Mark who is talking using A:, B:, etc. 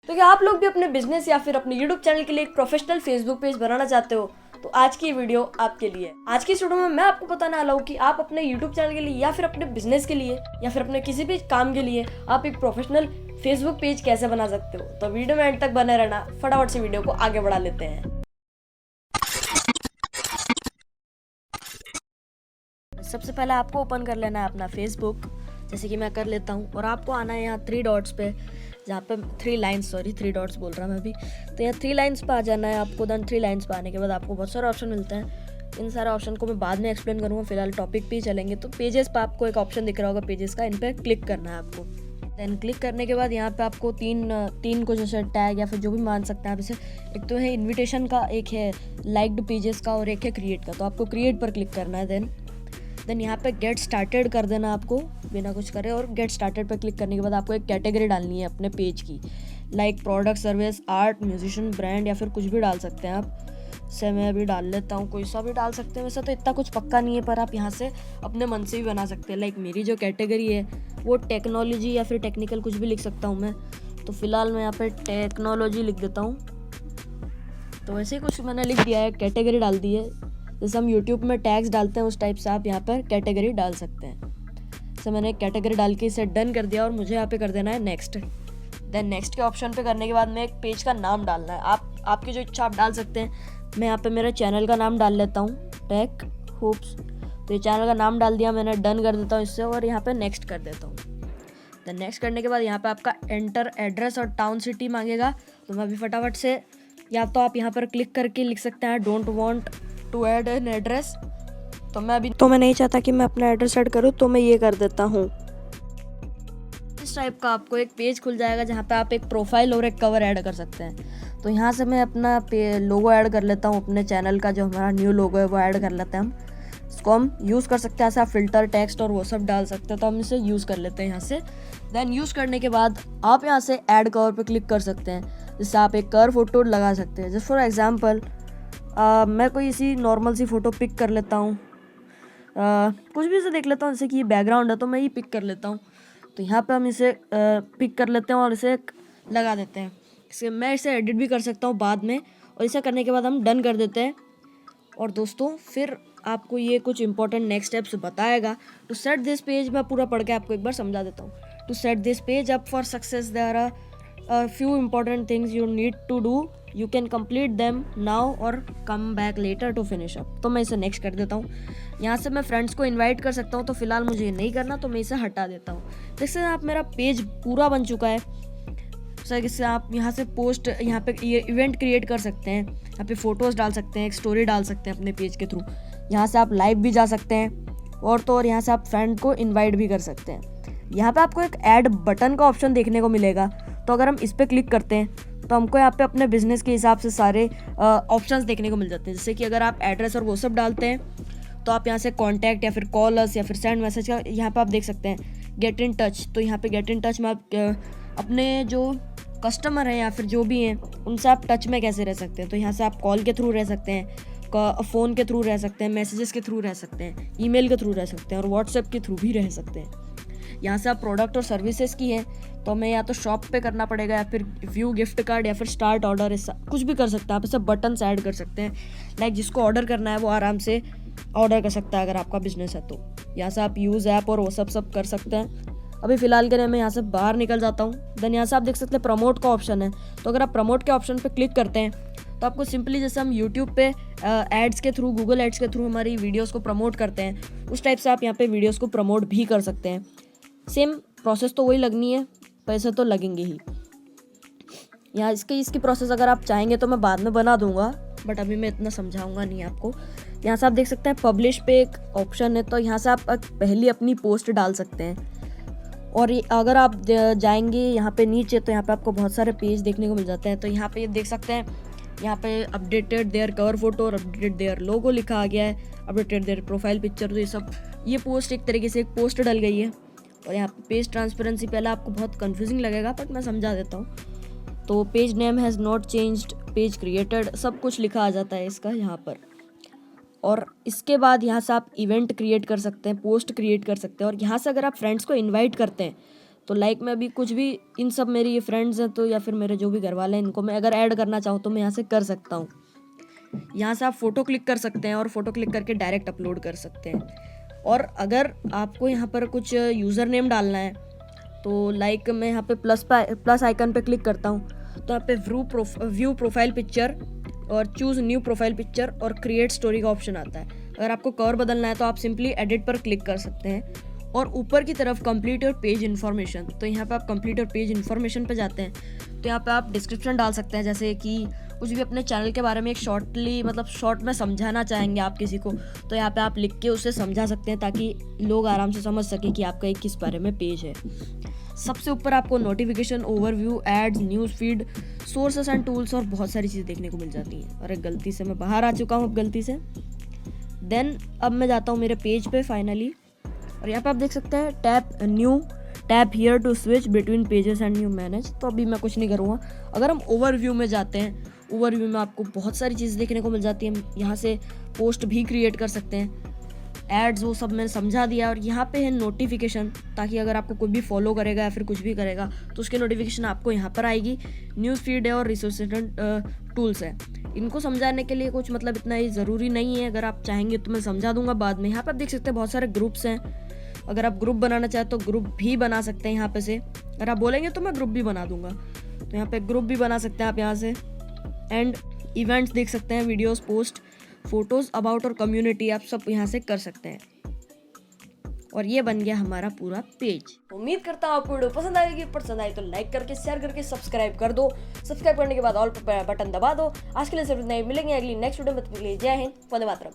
A: तो क्या आप लोग भी अपने बिजनेस या फिर अपने यूट्यूब चैनल के लिए एक प्रोफेशनल फेसबुक पेज बनाना चाहते हो? तो आज की वीडियो आपके लिए। आज की इस वीडियो में मैं आपको बताने वाला हूँ कि आप अपने यूट्यूब चैनल के लिए या फिर अपने बिजनेस के लिए या फिर अपने किसी भी काम के लिए आप एक प्रोफेशनल फेसबुक पेज कैसे बना सकते हो। तो वीडियो में एंड तक बने रहना। फटाफट से वीडियो को आगे बढ़ा लेते हैं। सबसे पहले आपको ओपन कर लेना है अपना फेसबुक, जैसे कि मैं कर लेता हूँ, और आपको आना है यहाँ थ्री डॉट्स पे, जहाँ पे थ्री डॉट्स बोल रहा मैं अभी। तो यहाँ थ्री लाइन्स पे आ जाना है आपको। देन थ्री लाइन्स पे आने के बाद आपको बहुत सारे ऑप्शन मिलते हैं। इन सारे ऑप्शन को मैं बाद में एक्सप्लेन करूँगा, फिलहाल टॉपिक पे ही चलेंगे। तो पेजेस पे आपको एक ऑप्शन दिख रहा होगा पेजेस का, इन पर क्लिक करना है आपको। देन क्लिक करने के बाद यहाँ पे आपको तीन को जैसे टैग या फिर जो भी मान सकते हैं आप इसे, एक तो है इन्विटेशन का, एक है लाइक्ड पेजेस का और एक है क्रिएट का। तो आपको क्रिएट पर क्लिक करना है। देन यहाँ पे गेट स्टार्टेड कर देना आपको बिना कुछ करे, और गेट स्टार्टेड पे क्लिक करने के बाद आपको एक कैटेगरी डालनी है अपने पेज की, like product, service, art, musician, brand या फिर कुछ भी डाल सकते हैं आप। से मैं अभी डाल लेता हूँ, कोई सा भी डाल सकते हैं। वैसे तो इतना कुछ पक्का नहीं है, पर आप यहाँ से अपने मन से भी बना सकते हैं। लाइक मेरी जो कैटेगरी है वो टेक्नोलॉजी या फिर टेक्निकल कुछ भी लिख सकता हूँ मैं। तो फिलहाल मैं यहाँ पे टेक्नोलॉजी लिख देता हूँ। तो वैसे ही कुछ मैंने लिख दिया है, कैटेगरी डाल दी है। जैसे हम यूट्यूब में टैग्स डालते हैं उस टाइप से आप यहाँ पर कैटेगरी डाल सकते हैं। जैसे मैंने कैटेगरी डाल के इसे डन कर दिया और मुझे यहाँ पे कर देना है नेक्स्ट। देन नेक्स्ट के ऑप्शन पे करने के बाद में एक पेज का नाम डालना है। आपकी जो इच्छा आप डाल सकते हैं। मैं यहाँ पे मेरे चैनल का नाम डाल लेता हूँ, टेक होप्स। तो ये चैनल का नाम डाल दिया मैंने, डन कर देता हूँ इससे, और यहाँ पे नेक्स्ट कर देता हूँ। देन नेक्स्ट करने के बाद यहाँ पे आपका एंटर एड्रेस और टाउन सिटी मांगेगा। तो मैं अभी फटाफट से, या तो आप यहाँ पर क्लिक करके लिख सकते हैं don't want to add an address. तो मैं नहीं चाहता कि मैं अपना एड्रेस ऐड करूँ, तो मैं ये कर देता हूँ। इस टाइप का आपको एक पेज खुल जाएगा जहाँ पे आप एक प्रोफाइल और एक कवर ऐड कर सकते हैं। तो यहाँ से मैं अपना लोगो ऐड कर लेता हूँ अपने चैनल का, जो हमारा न्यू लोगो है वो ऐड कर लेते हैं हम। इसको हम यूज़ कर सकते हैं, ऐसा फिल्टर, टेक्स्ट और वो सब डाल सकते हैं। तो हम इसे यूज़ कर लेते हैं यहाँ से। देन यूज़ करने के बाद आप यहाँ से ऐड कवर पे क्लिक कर सकते हैं, जिससे आप एक कवर फोटो लगा सकते हैं। जस्ट फॉर एग्जाम्पल मैं कोई इसी नॉर्मल सी फ़ोटो पिक कर लेता हूँ, कुछ भी इसे देख लेता हूँ। जैसे कि ये बैकग्राउंड है तो मैं ये पिक कर लेता हूँ। तो यहाँ पे हम इसे पिक कर लेते हैं और इसे लगा देते हैं। मैं इसे एडिट भी कर सकता हूँ बाद में, और इसे करने के बाद हम डन कर देते हैं। और दोस्तों फिर आपको ये कुछ इंपॉर्टेंट नेक्स्ट स्टेप्स बताएगा। टू सेट दिस पेज, मैं पूरा पढ़ के आपको एक बार समझा देता हूँ। To set this page up for success there are few important things you need to do. You can complete them now or come back later to finish up. तो मैं इसे नेक्स्ट कर देता हूँ। यहाँ से मैं फ्रेंड्स को इनवाइट कर सकता हूँ, तो फिलहाल मुझे ये नहीं करना, तो मैं इसे हटा देता हूँ। जैसे आप, मेरा पेज पूरा बन चुका है। सर इससे आप यहाँ से पोस्ट, यहाँ पे ये इवेंट क्रिएट कर सकते हैं, यहाँ पे फोटोज़ डाल सकते हैं, एक स्टोरी डाल सकते हैं अपने पेज के थ्रू। यहाँ से आप लाइव भी जा सकते हैं, और तो और यहाँ से आप फ्रेंड को इन्वाइट भी कर सकते हैं। यहाँ पे आपको एक ऐड बटन का ऑप्शन देखने को मिलेगा। तो अगर हम इस पर क्लिक करते हैं तो हमको यहाँ पे अपने बिजनेस के हिसाब से सारे ऑप्शंस देखने को मिल जाते हैं। जैसे कि अगर आप एड्रेस और वो सब डालते हैं तो आप यहाँ से कॉन्टैक्ट या फिर कॉल अस या फिर सेंड मैसेज का यहाँ पे आप देख सकते हैं गेट इन टच। तो यहाँ पे गेट इन टच में आप अपने जो कस्टमर हैं या फिर जो भी हैं उनसे आप टच में कैसे रह सकते हैं। तो यहाँ से आप कॉल के थ्रू रह सकते हैं, फ़ोन के थ्रू रह सकते हैं, मैसेजेस के थ्रू रह सकते हैं, ईमेल के थ्रू रह सकते हैं, और व्हाट्सएप के थ्रू भी रह सकते हैं। यहाँ से आप प्रोडक्ट और सर्विसेज की है तो हमें या तो शॉप पे करना पड़ेगा या फिर व्यू गिफ्ट कार्ड या फिर स्टार्ट ऑर्डर, ऐसा कुछ भी कर सकते हैं आप। ऐसे बटन्स ऐड कर सकते हैं, लाइक जिसको ऑर्डर करना है वो आराम से ऑर्डर कर सकता है अगर आपका बिजनेस है तो। यहाँ से आप यूज़ ऐप और वो सब कर सकते हैं। अभी फ़िलहाल के लिए मैं यहाँ से बाहर निकल जाता हूँ। देन यहाँ से आप देख सकते हैं प्रमोट का ऑप्शन है। तो अगर आप प्रमोट के ऑप्शन पर क्लिक करते हैं तो आपको सिंपली, जैसे हम यूट्यूब पे एड्स के थ्रू, गूगल एड्स के थ्रू हमारी वीडियोज़ को प्रमोट करते हैं, उस टाइप से आप यहाँ पे वीडियोज़ को प्रमोट भी कर सकते हैं। सेम प्रोसेस तो वही लगनी है, पैसे तो लगेंगे ही। यहाँ इसकी प्रोसेस अगर आप चाहेंगे तो मैं बाद में बना दूंगा, बट अभी मैं इतना समझाऊंगा नहीं आपको। यहाँ से आप देख सकते हैं पब्लिश पे एक ऑप्शन है। तो यहाँ से आप पहले अपनी पोस्ट डाल सकते हैं, और अगर आप जाएंगे यहाँ पे नीचे तो यहाँ पे आपको बहुत सारे पेज देखने को मिल जाते हैं। तो यहाँ पे देख सकते हैं, यहाँ पे अपडेटेड देयर कवर फोटो और अपडेटेड देयर लोगो लिखा आ गया है, अपडेटेड देयर प्रोफाइल पिक्चर। तो ये पोस्ट एक तरीके से एक पोस्ट डल गई है। और यहाँ पे पेज ट्रांसपेरेंसी, पहले आपको बहुत कंफ्यूजिंग लगेगा बट मैं समझा देता हूँ। तो page name has not changed, page created, सब कुछ लिखा आ जाता है इसका यहाँ पर। और इसके बाद यहाँ से आप इवेंट क्रिएट कर सकते हैं, पोस्ट क्रिएट कर सकते हैं, और यहाँ से अगर आप फ्रेंड्स को इनवाइट करते हैं तो लाइक मैं अभी कुछ भी, इन सब मेरी ये फ्रेंड्स हैं तो या फिर मेरे जो भी घर वाले हैं, इनको मैं अगर ऐड करना चाहूँ तो मैं यहाँ से कर सकता हूँ। यहाँ से आप फ़ोटो क्लिक कर सकते हैं और फ़ोटो क्लिक करके डायरेक्ट अपलोड कर सकते हैं। और अगर आपको यहाँ पर कुछ यूज़र नेम डालना है तो लाइक मैं यहाँ पे प्लस आइकन पे क्लिक करता हूँ, तो यहाँ पे व्यू प्रोफाइल पिक्चर और चूज़ न्यू प्रोफाइल पिक्चर और क्रिएट स्टोरी का ऑप्शन आता है। अगर आपको कवर बदलना है तो आप सिंपली एडिट पर क्लिक कर सकते हैं और ऊपर की तरफ कंप्लीट योर पेज इन्फॉर्मेशन, तो यहाँ पे आप कंप्लीट योर पेज इन्फॉर्मेशन पे जाते हैं। तो यहाँ पे आप डिस्क्रिप्शन डाल सकते हैं, जैसे कि कुछ भी अपने चैनल के बारे में एक शॉर्ट में समझाना चाहेंगे आप किसी को, तो यहाँ पे आप लिख के उसे समझा सकते हैं ताकि लोग आराम से समझ सकें कि आपका एक किस बारे में पेज है। सबसे ऊपर आपको notification, overview, ads, news feed, sources and tools और बहुत सारी चीज़ें देखने को मिल जाती हैं। अरे गलती से मैं बाहर आ चुका हूँ, अब गलती से। देन अब मैं जाता हूँ मेरे पेज पे फाइनली, और यहाँ पे आप देख सकते हैं tap here to switch between pages and new manage. तो अभी मैं कुछ नहीं करूँगा। अगर हम ओवरव्यू में जाते हैं, ओवरव्यू में आपको बहुत सारी चीज़ें देखने को मिल जाती हैं। यहाँ से पोस्ट भी क्रिएट कर सकते हैं, एड्स, वो सब मैंने समझा दिया। और यहाँ पे है नोटिफिकेशन, ताकि अगर आपको कोई भी फॉलो करेगा या फिर कुछ भी करेगा तो उसकी नोटिफिकेशन आपको यहाँ पर आएगी। न्यूज़ फीड है और रिसोर्स टूल्स है। इनको समझाने के लिए कुछ मतलब इतना ही ज़रूरी नहीं है, अगर आप चाहेंगे तो मैं समझा दूंगा बाद में। यहाँ पर आप देख सकते हैं बहुत सारे ग्रुप्स हैं। अगर आप ग्रुप बनाना चाहें तो ग्रुप भी बना सकते हैं यहाँ पे से। अगर आप बोलेंगे तो मैं ग्रुप भी बना दूंगा, तो यहाँ पे ग्रुप भी बना सकते हैं आप यहाँ से। एंड इवेंट्स देख सकते हैं, वीडियोस, पोस्ट, फोटोज़, अबाउट और कम्युनिटी, आप सब यहाँ से कर सकते हैं। और ये बन गया हमारा पूरा पेज। उम्मीद करता हूँ आपको वीडियो पसंद आएगी। पसंद आई तो लाइक करके, शेयर करके, सब्सक्राइब कर दो। सब्सक्राइब करने के बाद ऑल बटन दबा दो। आज के लिए सिर्फ इतना ही, मिलेंगे अगली नेक्स्ट वीडियो में। जय हिंद, वंदे मातरम।